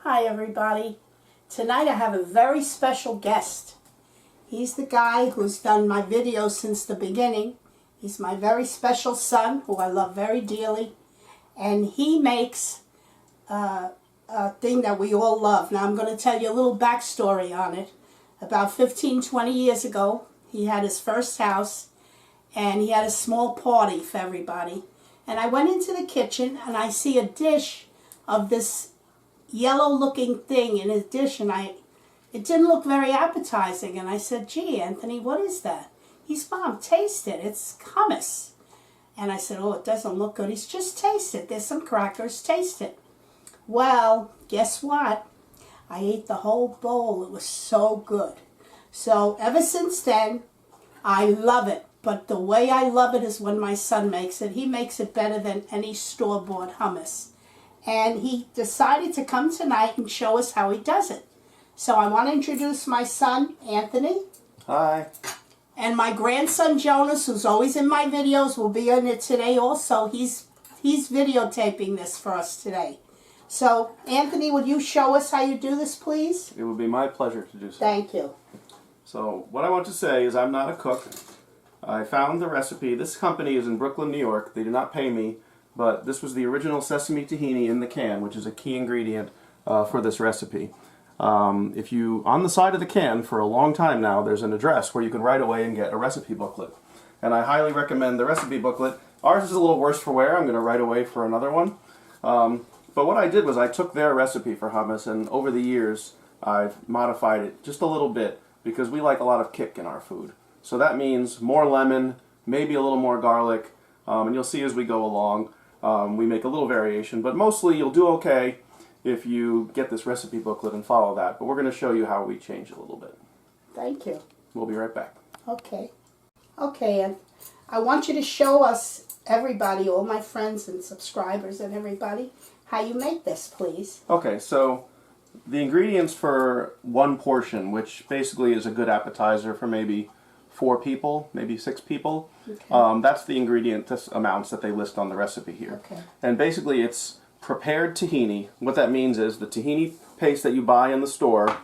Hi everybody. Tonight I have a very special guest. He's the guy who's done my videos since the beginning. He's my very special son who I love very dearly. And he makes a thing that we all love. Now I'm going to tell you a little backstory on it. About 15-20 years ago, he had his first house and he had a small party for everybody. And I went into the kitchen and I see a dish of this yellow looking thing in his dish, and it didn't look very appetizing, and I said, "Gee, Anthony, what is that?" He's, "Mom, taste it, it's hummus." And I said, "Oh, it doesn't look good." He's, "Just taste it, there's some crackers, taste it." Well, guess what? I ate the whole bowl. It was so good. So ever since then, I love it. But the way I love it is when my son makes it. He makes it better than any store-bought hummus. And he decided to come tonight and show us how he does it. So I want to introduce my son, Anthony. Hi. And my grandson, Jonas, who's always in my videos, will be in it today also. He's videotaping this for us today. So, Anthony, would you show us how you do this, please? It would be my pleasure to do so. Thank you. So, what I want to say is I'm not a cook. I found the recipe. This company is in Brooklyn, New York. They did not pay me. But this was the original sesame tahini in the can, which is a key ingredient for this recipe. If you, on the side of the can, for a long time now, there's an address where you can right away and get a recipe booklet. And I highly recommend the recipe booklet. Ours is a little worse for wear. I'm going to write away for another one. But what I did was I took their recipe for hummus, and over the years I've modified it just a little bit because we like a lot of kick in our food. So that means more lemon, maybe a little more garlic, and you'll see as we go along. We make a little variation, but mostly you'll do okay if you get this recipe booklet and follow that. But we're going to show you how we change it a little bit. Thank you. We'll be right back. Okay. Okay, and I want you to show us, everybody, all my friends and subscribers and everybody, how you make this, please. Okay, so the ingredients for one portion, which basically is a good appetizer for maybe 4 people, maybe 6 people. Okay. That's the ingredient amounts that they list on the recipe here. Okay. And basically it's prepared tahini. What that means is the tahini paste that you buy in the store,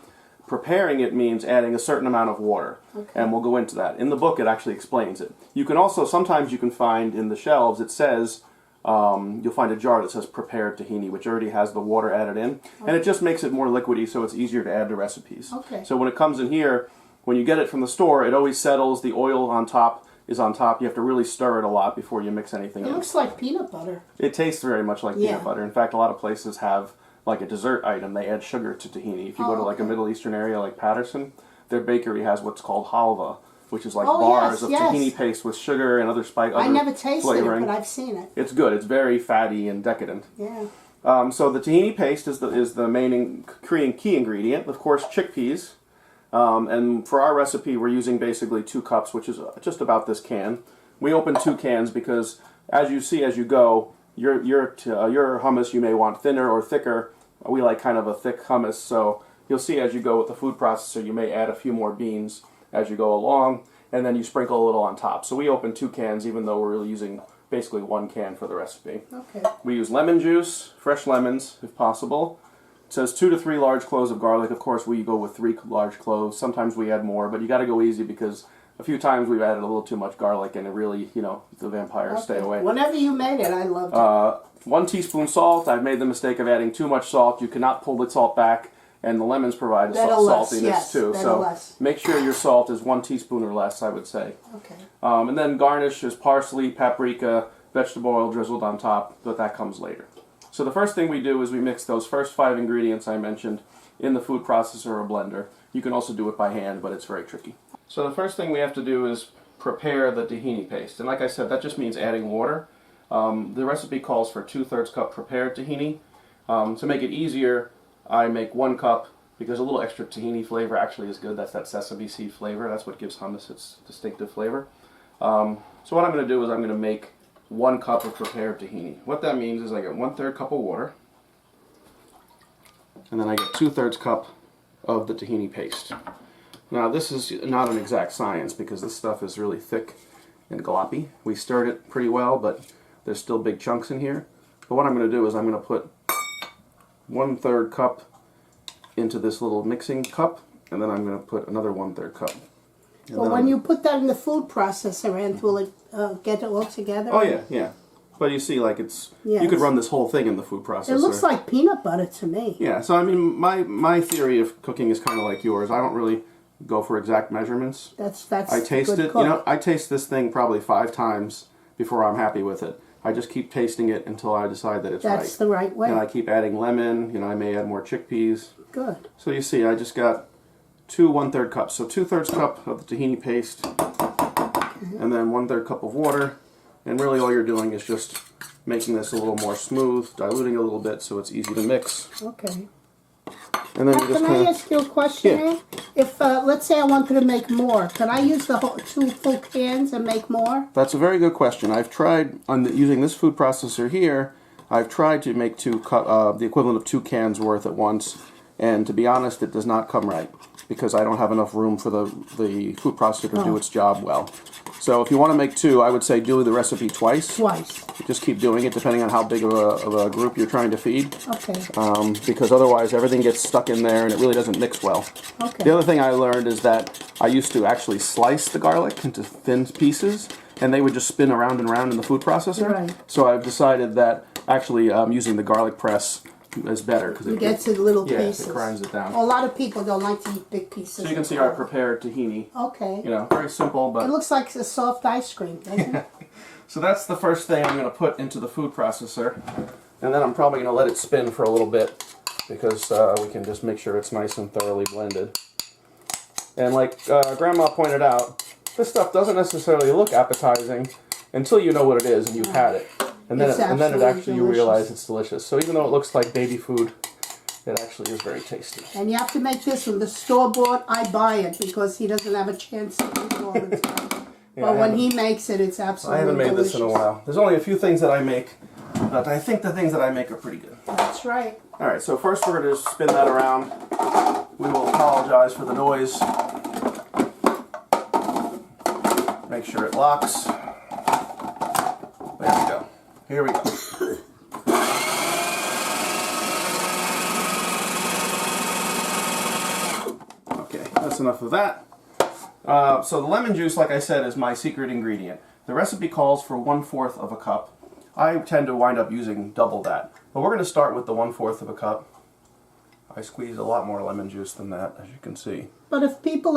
preparing it means adding a certain amount of water. Okay. And we'll go into that. In the book it actually explains it. You can also, sometimes you can find in the shelves, it says, you'll find a jar that says prepared tahini, which already has the water added in. Okay. And it just makes it more liquidy so it's easier to add to recipes. Okay. So when it comes in here, when you get it from the store, it always settles. The oil on top is on top. You have to really stir it a lot before you mix anything in. It looks like peanut butter. It tastes very much like peanut butter. In fact, a lot of places have like a dessert item. They add sugar to tahini. If you go to like a Middle Eastern area like Patterson, their bakery has what's called halva, which is like bars of tahini paste with sugar and other spice. I never tasted it, but I've seen it. It's good. It's very fatty and decadent. Yeah. So the tahini paste is the main Korean key ingredient. Of course, chickpeas. And for our recipe, we're using basically 2 cups, which is just about this can. We open 2 cans because, as you see as you go, your hummus you may want thinner or thicker. We like kind of a thick hummus, so you'll see as you go with the food processor, you may add a few more beans as you go along, and then you sprinkle a little on top. So we open 2 cans, even though we're using basically 1 can for the recipe. Okay. We use lemon juice, fresh lemons if possible. It says 2 to 3 large cloves of garlic. Of course, we go with 3 large cloves. Sometimes we add more, but you got to go easy because a few times we've added a little too much garlic, and it really, the vampires stay away. Whenever you made it, I loved it. 1 teaspoon salt. I've made the mistake of adding too much salt. You cannot pull the salt back, and the lemons provide a saltiness too. So make sure your salt is 1 teaspoon or less, I would say. Okay. And then garnish is parsley, paprika, vegetable oil drizzled on top, but that comes later. So the first thing we do is we mix those first 5 ingredients I mentioned in the food processor or blender. You can also do it by hand, but it's very tricky. So the first thing we have to do is prepare the tahini paste. And like I said, that just means adding water. The recipe calls for 2/3 cup prepared tahini. To make it easier, I make 1 cup because a little extra tahini flavor actually is good. That's that sesame seed flavor. That's what gives hummus its distinctive flavor. So what I'm going to do is I'm going to make 1 cup of prepared tahini. What that means is I get 1/3 cup of water, and then I get 2/3 cup of the tahini paste. Now this is not an exact science because this stuff is really thick and gloppy. We stirred it pretty well, but there's still big chunks in here. But what I'm going to do is I'm going to put 1/3 cup into this little mixing cup, and then I'm going to put another 1/3 cup. And Well, when you put that in the food processor, Aunt, will it get it all together? Oh yeah, yeah. But you see, like you could run this whole thing in the food processor. It looks like peanut butter to me. Yeah. So I mean, my theory of cooking is kind of like yours. I don't really go for exact measurements. That's I taste good it. cook. You know, I taste this thing probably 5 times before I'm happy with it. I just keep tasting it until I decide that it's right. That's the right way. And I keep adding lemon. You know, I may add more chickpeas. Good. So you see, I just got 2 1/3 cups. So 2/3 cup of the tahini paste, and then 1/3 cup of water. And really, all you're doing is just making this a little more smooth, diluting a little bit so it's easy to mix. Okay. And then you just Can I ask you a question, Yeah. Aunt? If let's say I wanted to make more, can I use the whole 2 full cans and make more? That's a very good question. I've tried using this food processor here. I've tried to make the equivalent of 2 cans worth at once, and to be honest, it does not come right because I don't have enough room for the food processor to do its job well. So if you want to make 2, I would say do the recipe twice. Twice. Just keep doing it depending on how big of a group you're trying to feed. Okay. Because otherwise everything gets stuck in there and it really doesn't mix well. Okay. The other thing I learned is that I used to actually slice the garlic into thin pieces and they would just spin around and around in the food processor. Right. So I've decided that actually using the garlic press is better because It gets it little yeah, pieces. it grinds it down. A lot of people don't like to eat big pieces. So you can see I prepared tahini. Okay. You know, very simple, but It looks like a soft ice cream, doesn't it? so that's the first thing I'm going to put into the food processor, and then I'm probably going to let it spin for a little bit because we can just make sure it's nice and thoroughly blended. And like Grandma pointed out, this stuff doesn't necessarily look appetizing until you know what it is and you've had it. And then, you realize it's delicious. So even though it looks like baby food, it actually is very tasty. And you have to make this one. The store-bought, I buy it because he doesn't have a chance to eat all the time. Yeah, but when he makes it, it's absolutely I haven't made delicious. this in a while. There's only a few things that I make, but I think the things that I make are pretty good. That's right. All right, so first we're going to spin that around. We will apologize for the noise. Make sure it locks. There we go. Here we go. Okay, that's enough of that. So the lemon juice, like I said, is my secret ingredient. The recipe calls for 1/4 of a cup. I tend to wind up using double that. But we're going to start with the 1/4 of a cup. I squeezed a lot more lemon juice than that, as you can see. But if people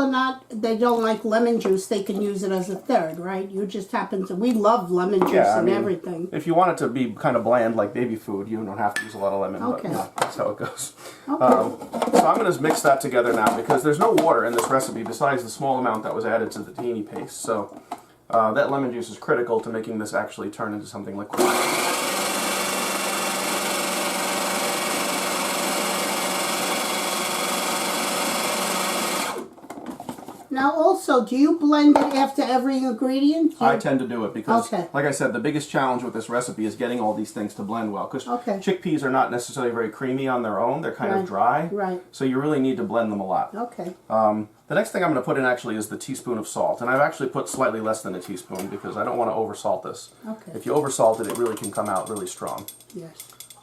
they don't like lemon juice, they can use it as a third, right? You just happen to, we love lemon juice and everything. If you want it to be kind of bland like baby food, you don't have to use a lot of lemon, Okay. but you know, that's how it goes. Okay. So I'm going to mix that together now because there's no water in this recipe besides the small amount that was added to the tahini paste. So that lemon juice is critical to making this actually turn into something liquid. Now also, do you blend it after every ingredient? I tend to do it because, Okay. like I said, the biggest challenge with this recipe is getting all these things to blend well. Because Okay. chickpeas are not necessarily very creamy on their own; they're kind of dry. Right. So you really need to blend them a lot. Okay. The next thing I'm going to put in actually is the teaspoon of salt, and I've actually put slightly less than a teaspoon because I don't want to oversalt this. Okay. If you oversalt it, it really can come out really strong. Yes.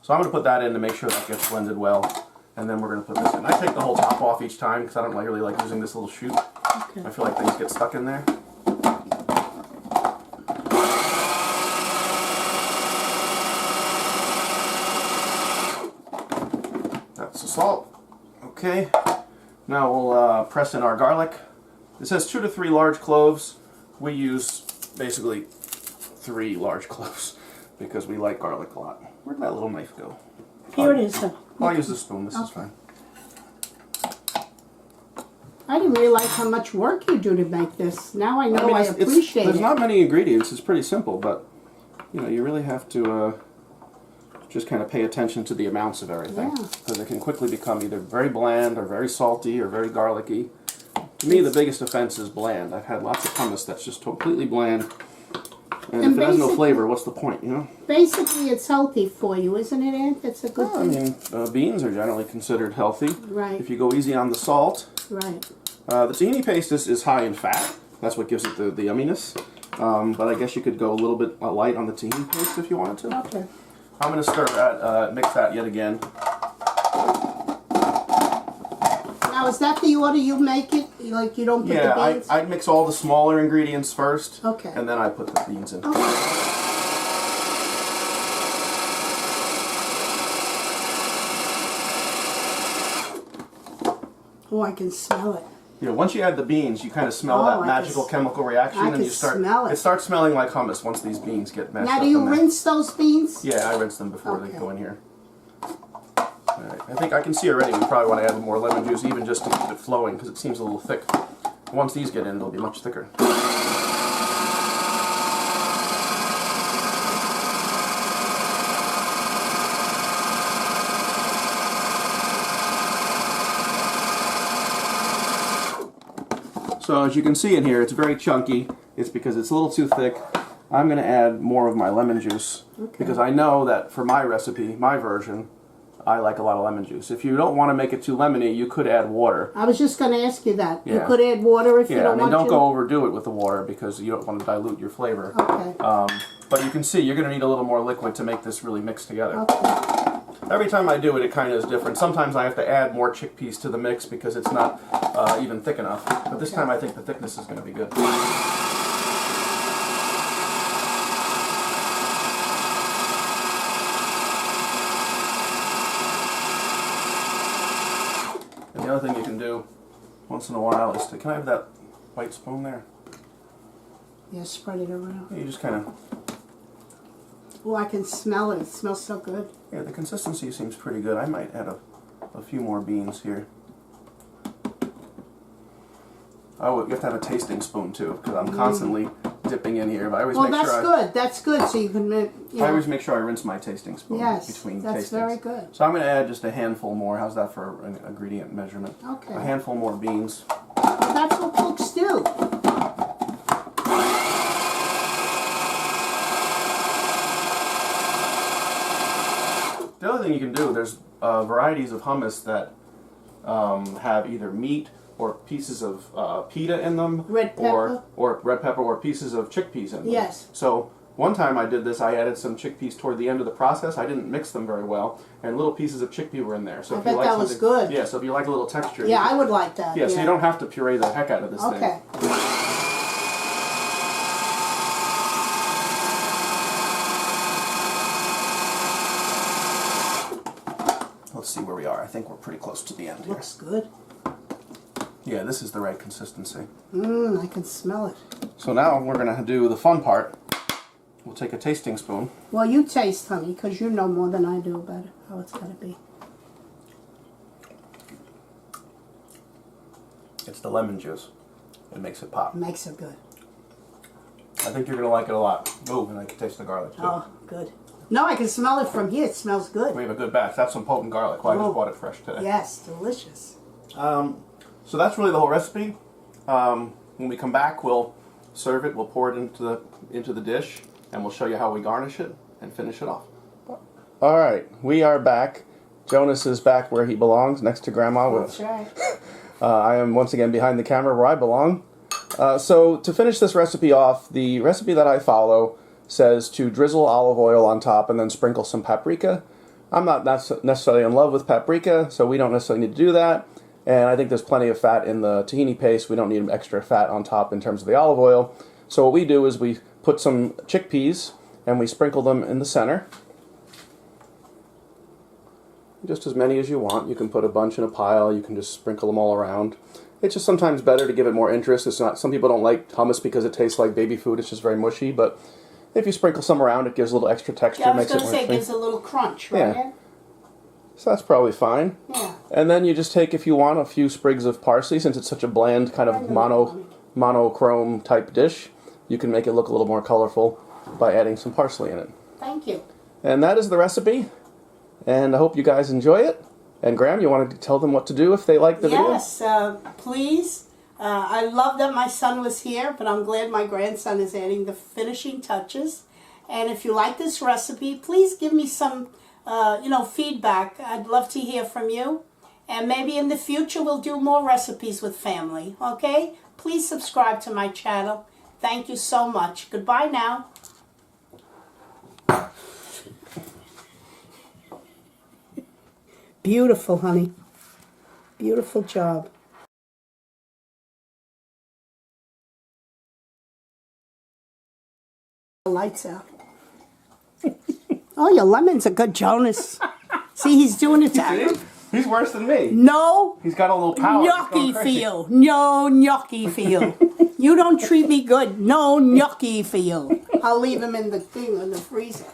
So I'm going to put that in to make sure that gets blended well, and then we're going to put this in. I take the whole top off each time because I don't really like using this little chute. Okay. I feel like things get stuck in there. That's the salt. Okay. Now we'll press in our garlic. It says 2 to 3 large cloves. We use basically 3 large cloves because we like garlic a lot. Where'd that little knife go? Here it is. I'll use the spoon. This is fine. I didn't realize how much work you do to make this. Now I know I appreciate there's it. not many ingredients. It's pretty simple, but you know, you really have to just kind of pay attention to the amounts of everything because it can quickly become either very bland or very salty or very garlicky. To me, the biggest offense is bland. I've had lots of hummus that's just completely bland, and if it has no flavor, what's the point? You know. Basically, it's healthy for you, isn't it, Aunt? It's a good Well, I thing. mean, beans are generally considered healthy. Right. If you go easy on the salt. Right. The tahini paste is high in fat. That's what gives it the yumminess. But I guess you could go a little bit light on the tahini paste if you wanted to. Okay. I'm going to stir that, mix that yet again. Now, is that the order you make it? Like you don't put the beans? I mix all the smaller ingredients first. Okay. And then I put the beans in. Okay. Oh, I can smell it. You know, once you add the beans, you kind of smell that magical chemical reaction, and you start. Smell it. It starts smelling like hummus once these beans get mashed up. Now, do you rinse those beans? Yeah, I rinse them before they go in here. All right. I think I can see already. We probably want to add more lemon juice, even just to keep it flowing, because it seems a little thick. Once these get in, they'll be much thicker. So as you can see in here, it's very chunky. It's because it's a little too thick. I'm going to add more of my lemon juice because I know that for my recipe, my version, I like a lot of lemon juice. If you don't want to make it too lemony, you could add water. I was just going to ask you that. Yeah. You could add water if you don't want to. Don't go overdo it with the water because you don't want to dilute your flavor. Okay. But you can see you're going to need a little more liquid to make this really mix together. Okay. Every time I do it, it kind of is different. Sometimes I have to add more chickpeas to the mix because it's not even thick enough. But this time I think the thickness is going to be good. And the other thing you can do once in a while is to, can I have that white spoon there? Yeah, spread it around. You just kind of... Oh, I can smell it. It smells so good. Yeah, the consistency seems pretty good. I might add a few more beans here. Oh, you have to have a tasting spoon too, because I'm constantly dipping in here. But I always make sure good. That's good. So you can make. I always make sure I rinse my tasting spoon between tastings. That's very good. So I'm going to add just a handful more. How's that for an ingredient measurement? Okay. A handful more beans. Well, that's what cooks do. The other thing you can do, there's varieties of hummus that have either meat or pieces of pita in them, Red pepper. or red pepper, or pieces of chickpeas in them. Yes. So one time I did this, I added some chickpeas toward the end of the process. I didn't mix them very well, and little pieces of chickpea were in there. So I if bet you like that was good. Yeah, so if you like a little texture. Yeah, I would like that. Yeah, so you don't have to puree the heck out of this thing. Okay. Let's see where we are. I think we're pretty close to the end here. Looks good. Yeah, this is the right consistency. I can smell it. So now we're going to do the fun part. We'll take a tasting spoon. Well, you taste, honey, because you know more than I do about how it's going to be. It's the lemon juice. It makes it pop. It makes it good. I think you're going to like it a lot. Oh, and I can taste the garlic too. Oh, good. No, I can smell it from here. It smells good. We have a good batch. That's some potent garlic. Well, I just bought it fresh today. Yes, delicious. So that's really the whole recipe. When we come back, we'll serve it. We'll pour it into the dish, and we'll show you how we garnish it and finish it off. All right, we are back. Jonas is back where he belongs, next to Grandma. That's right. I am once again behind the camera where I belong. So to finish this recipe off, the recipe that I follow says to drizzle olive oil on top and then sprinkle some paprika. I'm not necessarily in love with paprika, so we don't necessarily need to do that. And I think there's plenty of fat in the tahini paste. We don't need extra fat on top in terms of the olive oil. So what we do is we put some chickpeas and we sprinkle them in the center. Just as many as you want. You can put a bunch in a pile. You can just sprinkle them all around. It's just sometimes better to give it more interest. It's not. Some people don't like hummus because it tastes like baby food. It's just very mushy. But if you sprinkle some around, it gives a little extra texture. Yeah, I was going to say it gives a little crunch, right? Yeah. So that's probably fine. Yeah. And then you just take, if you want, a few sprigs of parsley. Since it's such a bland kind of monochrome type dish, you can make it look a little more colorful by adding some parsley in it. Thank you. And that is the recipe. And I hope you guys enjoy it. And Graham, you wanted to tell them what to do if they like the video? Yes, please. I love that my son was here, but I'm glad my grandson is adding the finishing touches. And if you like this recipe, please give me some, feedback. I'd love to hear from you. And maybe in the future we'll do more recipes with family, okay? Please subscribe to my channel. Thank you so much. Goodbye now. Beautiful, honey. Beautiful job. The lights out. Oh, your lemon's a good Jonas. See, he's doing it to See? He's worse than me. No He's got a little power. gnocchi feel. No gnocchi feel. You don't treat me good. No gnocchi feel. I'll leave him in the thing in the freezer.